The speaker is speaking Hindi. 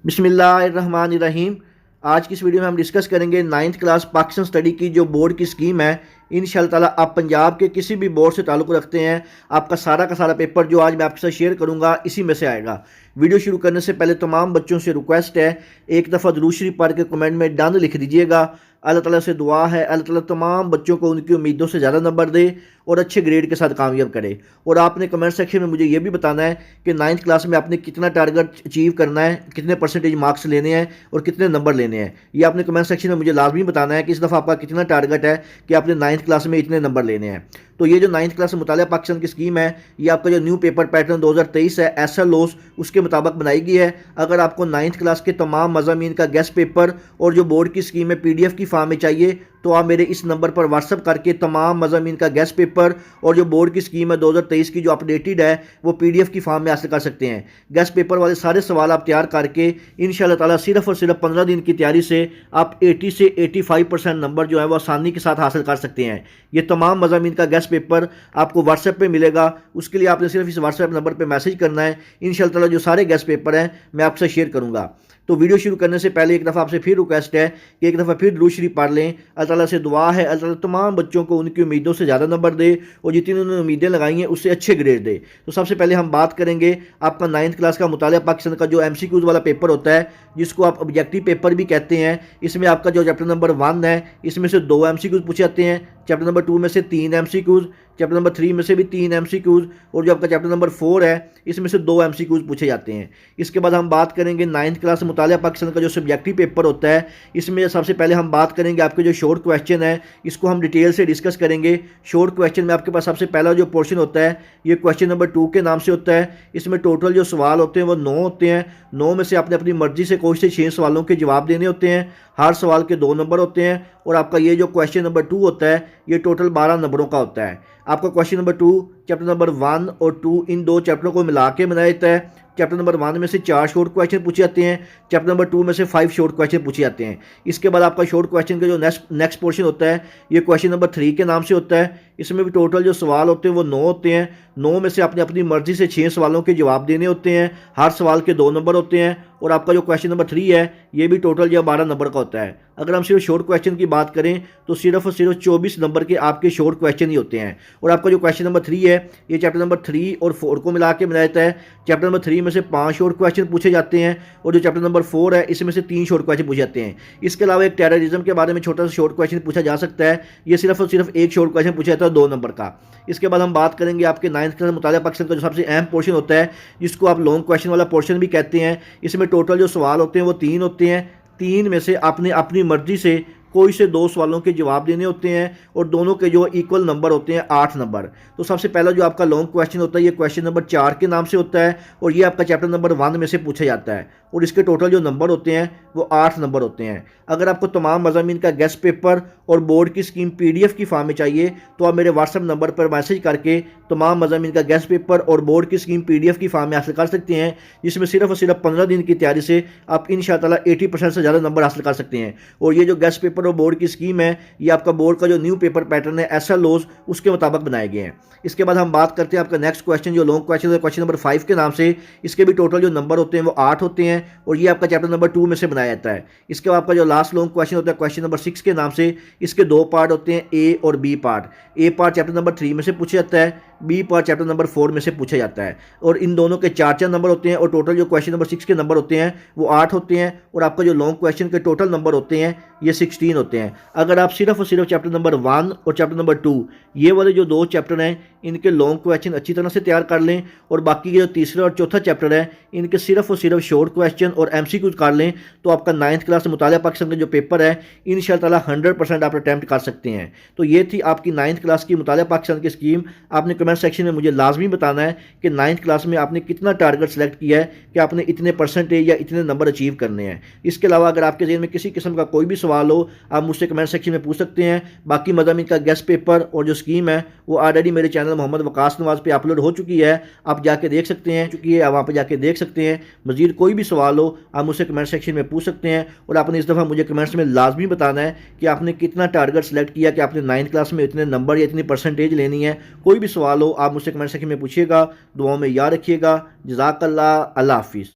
बिस्मिल्लाहिर्रहमानिर्रहीम। आज की इस वीडियो में हम डिस्कस करेंगे नाइन्थ क्लास पाकिस्तान स्टडी की जो बोर्ड की स्कीम है। इंशाअल्लाह ताला आप पंजाब के किसी भी बोर्ड से ताल्लुक़ रखते हैं, आपका सारा का सारा पेपर जो आज मैं आपके साथ शेयर करूंगा इसी में से आएगा। वीडियो शुरू करने से पहले तमाम बच्चों से रिक्वेस्ट है, एक दफ़ा दुरूद शरीफ पढ़ के कमेंट में डन लिख दीजिएगा। अल्लाह ताला से दुआ है अल्लाह ताला तमाम बच्चों को उनकी उम्मीदों से ज़्यादा नंबर दे और अच्छे ग्रेड के साथ कामयाब करे। और आपने कमेंट सेक्शन में मुझे ये भी बताना है कि नाइन्थ क्लास में आपने कितना टारगेट अचीव करना है, कितने परसेंटेज मार्क्स लेने हैं और कितने नंबर लेने हैं। ये आपने कमेंट सेक्शन में मुझे लाजमी बताना है कि इस दफ़ा आपका कितना टारगेट है कि आपने नाइन्थ क्लास में इतने नंबर लेने हैं। तो ये जो नाइन्थ क्लास मुतालिया पाकिस्तान की स्कीम है, ये आपका जो न्यू पेपर पैटर्न 2023 है SLOs उसके मुताबिक बनाई गई है। अगर आपको नाइन्थ क्लास के तमाम मज़ामीन का गेस्ट पेपर और जो बोर्ड की स्कीम है PDF की फॉर्म में चाहिए तो आप मेरे इस नंबर पर व्हाट्सअप करके तमाम मज़ामीन का गेस्ट पेपर और जो बोर्ड की स्कीम है 2023 की जो अपडेटेड है वो PDF की फॉर्म में हासिल कर सकते हैं। गेस्ट पेपर वाले सारे सवाल आप तैयार करके इंशाअल्लाह ताला सिर्फ और सिर्फ 15 दिन की तैयारी से आप 80 से 85% नंबर जो है वो आसानी के साथ हासिल कर सकते हैं। ये तमाम मज़ामीन का गेस्ट पेपर आपको व्हाट्सएप पे मिलेगा। उसके लिए आपने सिर्फ इस व्हाट्सएप नंबर पे मैसेज करना है। इंशाअल्लाह ताला जो सारे गेस्ट पेपर हैं मैं आपसे शेयर करूंगा। तो वीडियो शुरू करने से पहले एक दफ़ा आपसे फिर रिक्वेस्ट है कि एक दफ़ा फिर दुरूद शरीफ पढ़ लें। अल्लाह ताला से दुआ है अल्लाह ताला तमाम बच्चों को उनकी उम्मीदों से ज़्यादा नंबर दे और जितनी उन्होंने उम्मीदें लगाई हैं उससे अच्छे ग्रेड दे। तो सबसे पहले हम बात करेंगे आपका नाइन्थ क्लास का मुतालिया पाकिस्तान का जो MCQs वाला पेपर होता है, जिसको आप ऑब्जेक्टिव पेपर भी कहते हैं। इसमें आपका जो चैप्टर नंबर 1 है इसमें से 2 MCQs पूछे जाते हैं, चैप्टर नंबर 2 में से 3 MCQs, चैप्टर नंबर 3 में से भी 3 MCQs और जो आपका चैप्टर नंबर 4 है इसमें से 2 MCQs पूछे जाते हैं। इसके बाद हम बात करेंगे नाइन्थ क्लास मुतालिया पाकिस्तान का जो सब्जेक्टिव पेपर होता है, इसमें सबसे पहले हम बात करेंगे आपके जो शॉर्ट क्वेश्चन है, इसको हम डिटेल से डिस्कस करेंगे। शॉर्ट क्वेश्चन में आपके पास सबसे पहला जो पोर्शन होता है ये क्वेश्चन नंबर 2 के नाम से होता है। इसमें टोटल जो सवाल होते हैं वो 9 होते हैं। 9 में से आपने अपनी मर्जी से कोई से 6 सवालों के जवाब देने होते हैं। हर सवाल के 2 नंबर होते हैं और आपका ये जो क्वेश्चन नंबर 2 होता है ये टोटल 12 नंबरों का होता है। आपका क्वेश्चन नंबर 2 चैप्टर नंबर 1 और 2 इन 2 चैप्टरों को मिला के बनाया जाता है। चैप्टर नंबर 1 में से 4 शॉर्ट क्वेश्चन पूछे जाते हैं, चैप्टर नंबर 2 में से 5 शॉर्ट क्वेश्चन पूछे जाते हैं। इसके बाद आपका शॉर्ट क्वेश्चन का जो नेक्स्ट पोर्शन होता है ये क्वेश्चन नंबर 3 के नाम से होता है। इसमें भी टोटल जो सवाल होते हैं वो 9 होते हैं। 9 में से आपने अपनी मर्जी से 6 सवालों के जवाब देने होते हैं। हर सवाल के 2 नंबर होते हैं और आपका जो क्वेश्चन नंबर 3 है ये भी टोटल जो 12 नंबर का होता है। अगर हम सिर्फ शॉर्ट क्वेश्चन की बात करें तो सिर्फ और सिर्फ 24 नंबर के आपके शॉर्ट क्वेश्चन ही होते हैं। और आपका जो क्वेश्चन नंबर 3 है ये चैप्टर नंबर 3 और 4 को मिला के बनाया जाता है। चैप्टर नंबर 3 में से 5 शॉर्ट क्वेश्चन पूछे जाते हैं और जो चैप्टर नंबर 4 है इसमें से 3 शॉर्ट क्वेश्चन पूछे जाते हैं। इसके अलावा एक टेररिज्म के बारे में छोटा सा शॉर्ट क्वेश्चन पूछा जा सकता है, ये सिर्फ और सिर्फ एक शॉर्ट क्वेश्चन पूछा जाता है 2 नंबर का। इसके बाद हम बात करेंगे आपके नाइन्थ क्लास मुतालिया पाकिस्तान का जो सबसे अहम पोर्शन होता है, जिसको आप लॉन्ग क्वेश्चन वाला पोर्शन भी कहते हैं। इसमें टोटल जो सवाल होते हैं वो 3 होते हैं। 3 में से आपने अपनी मर्जी से कोई से 2 सवालों के जवाब देने होते हैं और दोनों के जो इक्वल नंबर होते हैं 8 नंबर। तो सबसे पहला जो आपका लॉन्ग क्वेश्चन होता है ये क्वेश्चन नंबर 4 के नाम से होता है और ये आपका चैप्टर नंबर 1 में से पूछा जाता है और इसके टोटल जो नंबर होते हैं वो 8 नंबर होते हैं। अगर आपको तमाम मज़ामीन का गेस्ट पेपर और बोर्ड की स्कीम PDF की फॉर्म में चाहिए तो आप मेरे व्हाट्सअप नंबर पर मैसेज करके तमाम मज़ामीन का गेस्ट पेपर और बोर्ड की स्कीम PDF की फॉर्म में हासिल कर सकते हैं, जिसमें सिर्फ और सिर्फ 15 दिन की तैयारी से आप इंशाअल्लाह ताला 80% से ज़्यादा नंबर हासिल कर सकते हैं। और ये जो गेस्ट पेपर और बोर्ड की स्कीम है ये आपका बोर्ड का जो न्यू पेपर पैटर्न है SLOs उसके मुताबिक बनाए गए हैं। इसके बाद हम बात करते हैं आपका नेक्स्ट क्वेश्चन जो लॉन्ग क्वेश्चन है क्वेश्चन नंबर 5 के नाम से। इसके भी टोटल जो नंबर होते हैं वो 8 होते हैं और ये आपका चैप्टर नंबर 2 में से बनाया जाता है। इसके बाद आपका जो लास्ट लॉन्ग क्वेश्चन होता है क्वेश्चन नंबर 6 के नाम से। इसके 2 पार्ट होते हैं A और B part. A part chapter number 3 में से पूछा जाता है, B पार्ट चैप्टर नंबर 4 में से पूछा जाता है और इन दोनों के 4 नंबर होते हैं और टोटल जो क्वेश्चन नंबर 6 के नंबर होते हैं वो 8 होते हैं और आपका जो लॉन्ग क्वेश्चन के टोटल नंबर होते हैं ये 16 होते हैं। अगर आप सिर्फ और सिर्फ चैप्टर नंबर 1 और चैप्टर नंबर 2 ये वाले जो 2 चैप्टर हैं इनके लॉन्ग क्वेश्चन अच्छी तरह से तैयार कर लें और बाकी के जो तीसरा और चौथा चैप्टर है इनके सिर्फ और सिर्फ शॉर्ट क्वेश्चन और MCQs कर लें तो आपका नाइन्थ क्लास मुतालिया पाकिस्तान का जो पेपर है इंशाअल्लाह ताला 100% आप अटैम्प्ट कर सकते हैं। तो ये थी आपकी नाइन्थ क्लास की मुतालिया पाकिस्तान की स्कीम। आपने कमेंट सेक्शन में मुझे लाजमी बताना है कि नाइन्थ क्लास में आपने कितना टारगेट सेलेक्ट किया है कि आपने इतने परसेंटेज या इतने नंबर अचीव करने हैं। इसके अलावा अगर आपके जहन में किसी किस्म का कोई भी सवाल हो आप मुझसे कमेंट सेक्शन में पूछ सकते हैं। बाकी मज़ामीन का गेस्ट पेपर और जो स्कीम है वो ऑलरेडी मेरे चैनल मोहम्मद वकास नवाज पे अपलोड हो चुकी है, आप जाके देख सकते हैं। चुकी है आप वहाँ पर जाके देख सकते हैं। मज़ीद कोई भी सवाल हो आप मुझसे कमेंट सेक्शन में पूछ सकते हैं और आपने इस दफ़ा मुझे कमेंट्स में लाजमी बताना है कि आपने कितना टारगेट सेलेक्ट किया कि आपने 9th क्लास में इतने नंबर या इतनी परसेंटेज लेनी है। कोई भी सवाल हो आप मुझसे कमेंट सेक्शन में पूछिएगा। दुआओं में याद रखिएगा। जज़ाकल्लाह। अल्लाह हाफिज़।